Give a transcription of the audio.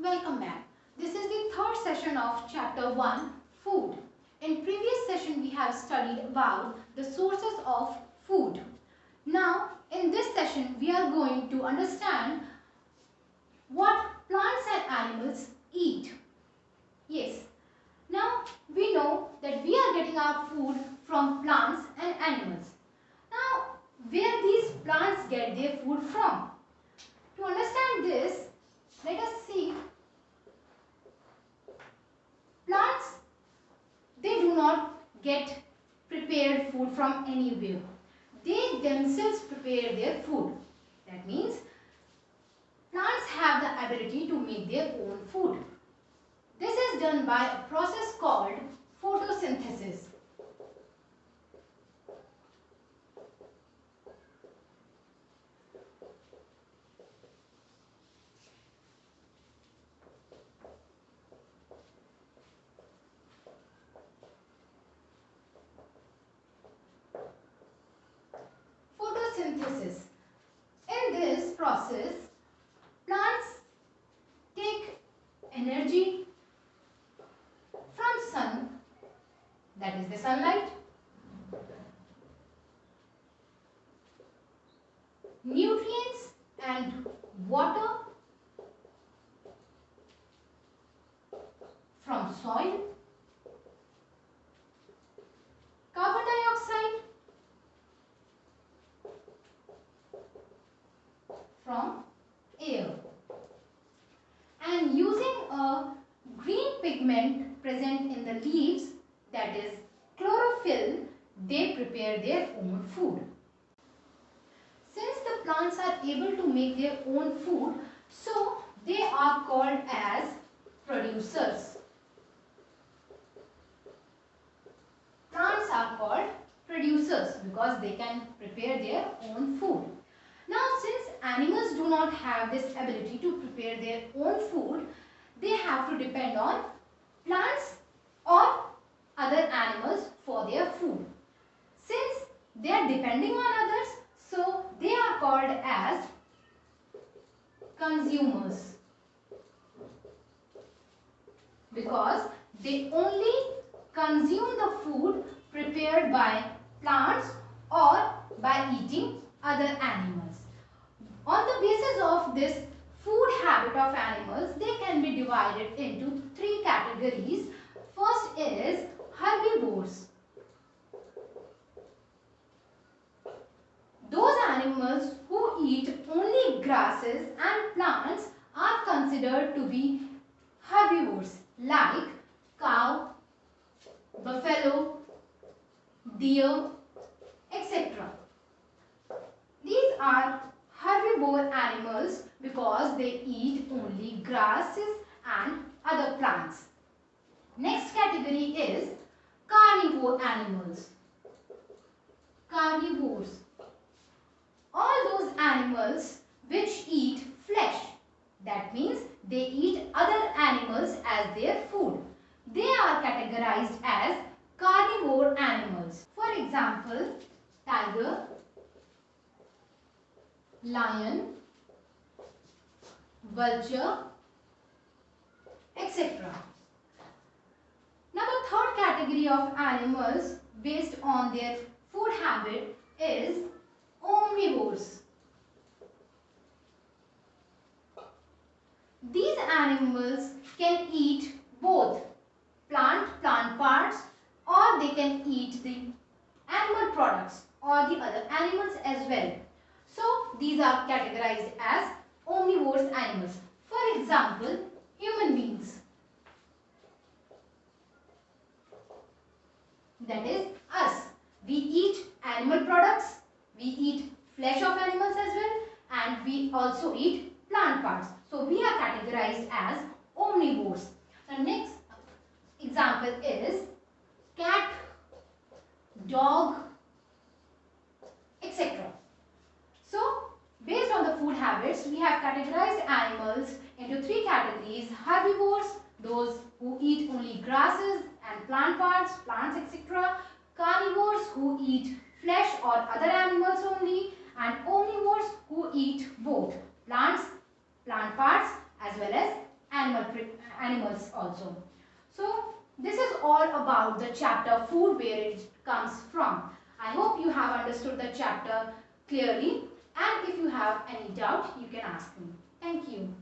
Welcome back. This is the third session of chapter 1, food. In previous session we have studied about the sources of food. Now in this session we are going to understand what plants and animals eat. Yes. Now we know that we are getting our food from plants and animals. Now where these plants get their food from? To understand this, let us see. Plants, they do not get prepared food from anywhere. They themselves prepare their food. That means plants have the ability to make their own food. This is done by a process called photosynthesis. Photosynthesis. In this process, plants take energy from sun, that is the sunlight, nutrients and water from soil, carbon dioxide from air, and using a green pigment present in the leaves, that is chlorophyll, they prepare their own food. Since the plants are able to make their own food, so they are called as producers. Plants are called producers because they can prepare their own food. Now, since animals do not have this ability to prepare their own food, they have to depend on plants or other animals for their food. Since they are depending on others, so they are called as consumers because they only consume the food prepared by plants or by eating other animals. On the basis of this food habit of animals, they can be divided into three categories. First is herbivores. Those animals who eat only grasses and plants are considered to be herbivores, like cow, buffalo, deer, etc. These are herbivore animals because they eat only grasses and other plants. Next category is carnivore animals. Carnivores. All those animals which eat flesh. That means they eat other animals as their food. They are categorized as carnivore animals. For example, tiger, lion, vulture, etc. Now the third category of animals based on their food habit is omnivores. These animals can eat both plant parts, or they can eat the animal products or the other animals as well. So these are categorized as omnivorous animals. For example, human beings. That is us. We eat animal products, we eat flesh of animals as well, and we also eat plant parts. So we are categorized as omnivores. The next example is cat, dog, etc. So based on the food habits, we have categorized animals into three categories: herbivores, those who eat only grasses and plant parts, plants, etc. Carnivores, who eat flesh or other animals only, and omnivores, who eat both plants, plant parts as well as animal also. So this is all about the chapter food, where it comes from. I hope you have understood the chapter clearly, and if you have any doubt you can ask me. Thank you.